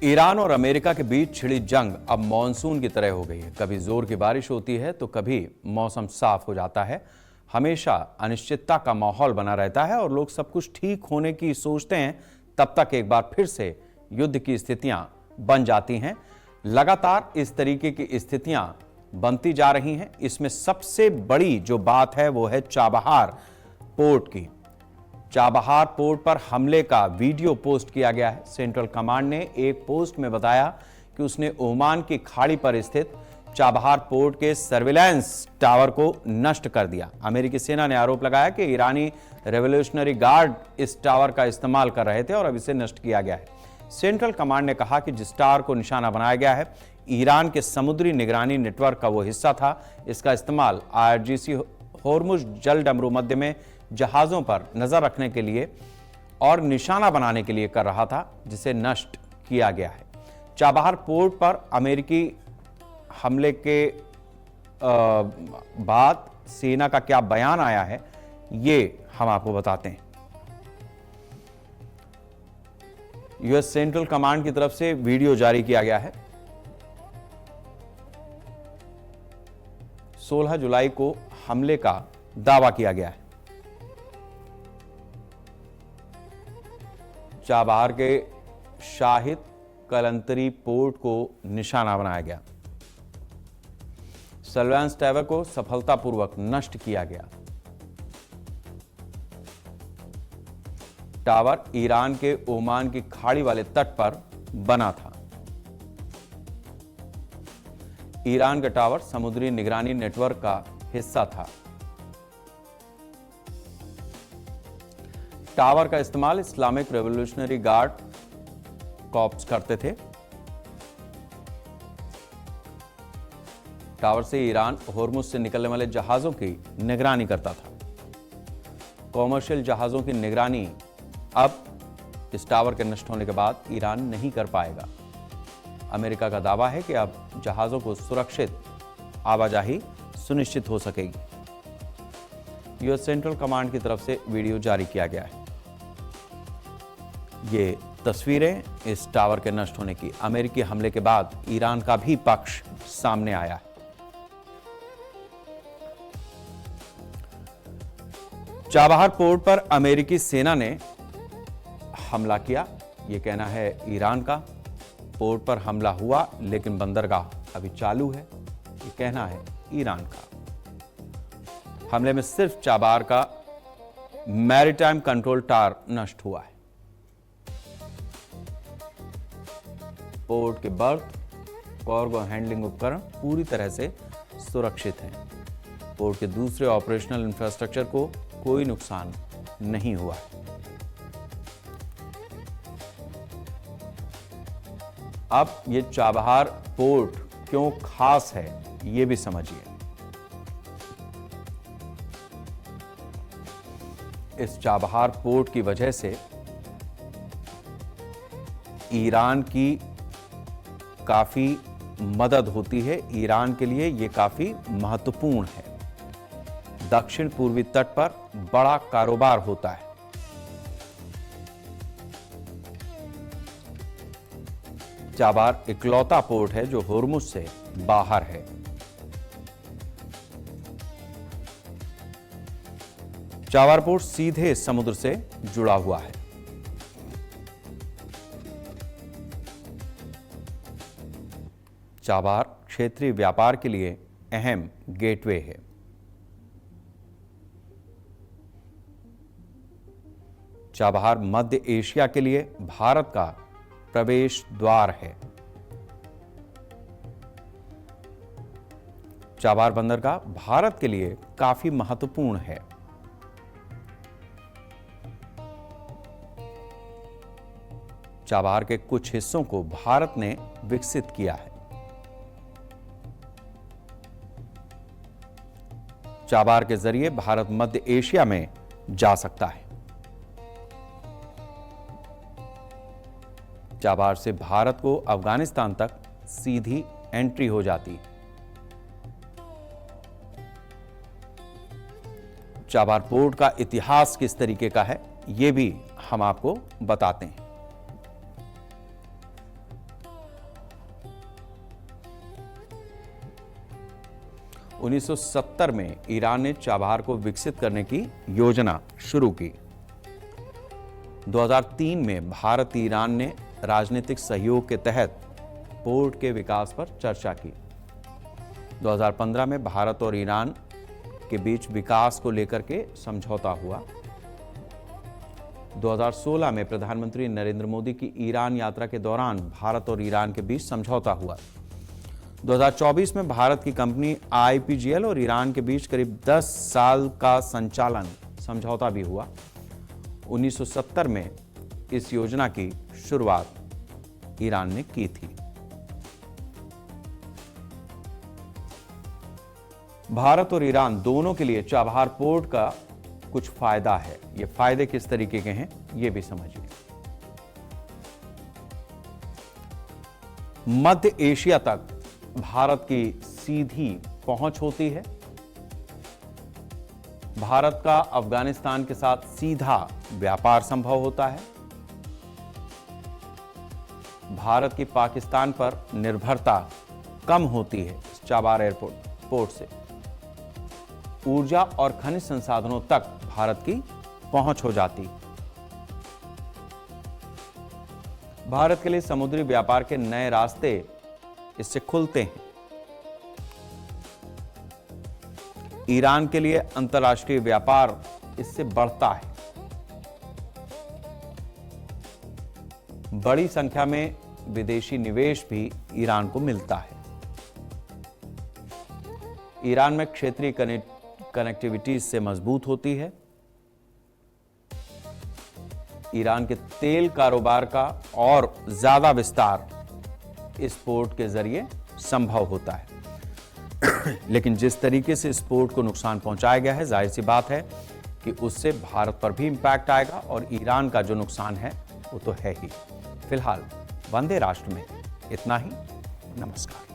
Iran और America के बीच छिड़ी जंग अब मॉनसून की तरह हो गई है। कभी जोर की बारिश होती है तो कभी मौसम साफ हो जाता है। हमेशा अनिश्चितता का माहौल बना रहता है और लोग सब कुछ ठीक होने की सोचते हैं। तब तक एक बार फिर से युद्ध की स्थितियां बन जाती हैं। लगातार इस तरीके की स्थितियां बनती जा रही हैं। इसमें सबसे बड़ी जो बात है वो है चाबहार पोर्ट की। चाबहार पोर्ट पर हमले का वीडियो पोस्ट किया गया है। सेंट्रल कमांड ने एक पोस्ट में बताया कि उसने ओमान की खाड़ी पर स्थित चाबहार पोर्ट के सर्विलांस टावर को नष्ट कर दिया। अमेरिकी सेना ने आरोप लगाया कि ईरानी रेवोल्यूशनरी गार्ड इस टावर का इस्तेमाल कर रहे थे और अब इसे नष्ट किया गया है। सेंट्रल कमांड ने कहा कि जिस टावर को निशाना बनाया गया है, ईरान के समुद्री निगरानी नेटवर्क का वो हिस्सा था। इसका इस्तेमाल आईआरजीसी होर्मुज जल डमरू मध्य में जहाजों पर नजर रखने के लिए और निशाना बनाने के लिए कर रहा था, जिसे नष्ट किया गया है। चाबहार पोर्ट पर अमेरिकी हमले के बाद सेना का क्या बयान आया है, ये हम आपको बताते हैं। यूएस सेंट्रल कमांड की तरफ से वीडियो जारी किया गया है। 16 जुलाई को हमले का दावा किया गया है। चाबहार के शाहिद कलंतरी पोर्ट को निशाना बनाया गया। सर्विलांस टावर को सफलतापूर्वक नष्ट किया गया। टावर ईरान के ओमान की खाड़ी वाले तट पर बना था। ईरान का टावर समुद्री निगरानी नेटवर्क का हिस्सा था। टावर का इस्तेमाल इस्लामिक रेवोल्यूशनरी गार्ड कॉर्प्स करते थे। टावर से ईरान होर्मुज से निकलने वाले जहाजों की निगरानी करता था। कॉमर्शियल जहाजों की निगरानी अब इस टावर के नष्ट होने के बाद ईरान नहीं कर पाएगा। अमेरिका का दावा है कि अब जहाजों को सुरक्षित आवाजाही सुनिश्चित हो सकेगी। यूएस सेंट्रल कमांड की तरफ से वीडियो जारी किया गया है। ये तस्वीरें इस टावर के नष्ट होने की। अमेरिकी हमले के बाद ईरान का भी पक्ष सामने आया है। चाबहार पोर्ट पर अमेरिकी सेना ने हमला किया, यह कहना है ईरान का। पोर्ट पर हमला हुआ लेकिन बंदरगाह अभी चालू है, यह कहना है ईरान का। हमले में सिर्फ चाबहार का मैरीटाइम कंट्रोल टावर नष्ट हुआ है। पोर्ट के बर्थ, कार्गो हैंडलिंग उपकरण पूरी तरह से सुरक्षित हैं। पोर्ट के दूसरे ऑपरेशनल इंफ्रास्ट्रक्चर को कोई नुकसान नहीं हुआ है। अब ये चाबहार पोर्ट क्यों खास है, ये भी समझिए। इस चाबहार पोर्ट की वजह से ईरान की काफी मदद होती है। ईरान के लिए यह काफी महत्वपूर्ण है। दक्षिण पूर्वी तट पर बड़ा कारोबार होता है। चाबहार इकलौता पोर्ट है जो होर्मुज से बाहर है। चाबहार पोर्ट सीधे समुद्र से जुड़ा हुआ है। चाबहार क्षेत्रीय व्यापार के लिए अहम गेटवे है। चाबहार मध्य एशिया के लिए भारत का प्रवेश द्वार है। चाबहार बंदरगाह भारत के लिए काफी महत्वपूर्ण है। चाबहार के कुछ हिस्सों को भारत ने विकसित किया है। चाबहार के जरिए भारत मध्य एशिया में जा सकता है। चाबहार से भारत को अफगानिस्तान तक सीधी एंट्री हो जाती। चाबहार पोर्ट का इतिहास किस तरीके का है, यह भी हम आपको बताते हैं। 1970 में ईरान ने चाबहार को विकसित करने की योजना शुरू की। 2003 में भारत ईरान ने राजनीतिक सहयोग के तहत पोर्ट के विकास पर चर्चा की। 2015 में भारत और ईरान के बीच विकास को लेकर के समझौता हुआ। 2016 में प्रधानमंत्री नरेंद्र मोदी की ईरान यात्रा के दौरान भारत और ईरान के बीच समझौता हुआ। 2024 में भारत की कंपनी IPGL और ईरान के बीच करीब 10 साल का संचालन समझौता भी हुआ। 1970 में इस योजना की शुरुआत ईरान ने की थी। भारत और ईरान दोनों के लिए चाबहार पोर्ट का कुछ फायदा है। ये फायदे किस तरीके के हैं, ये भी समझिए। मध्य एशिया तक भारत की सीधी पहुंच होती है। भारत का अफगानिस्तान के साथ सीधा व्यापार संभव होता है। भारत की पाकिस्तान पर निर्भरता कम होती है चाबहार एयरपोर्ट पोर्ट से। ऊर्जा और खनिज संसाधनों तक भारत की पहुंच हो जाती। भारत के लिए समुद्री व्यापार के नए रास्ते इससे खुलते हैं। ईरान के लिए अंतर्राष्ट्रीय व्यापार इससे बढ़ता है। बड़ी संख्या में विदेशी निवेश भी ईरान को मिलता है। ईरान में क्षेत्रीय कनेक्टिविटी इससे मजबूत होती है। ईरान के तेल कारोबार का और ज्यादा विस्तार इस पोर्ट के जरिए संभव होता है। लेकिन जिस तरीके से इस पोर्ट को नुकसान पहुंचाया गया है, जाहिर सी बात है कि उससे भारत पर भी इंपैक्ट आएगा और ईरान का जो नुकसान है वो तो है ही। फिलहाल वंदे राष्ट्र में इतना ही। नमस्कार।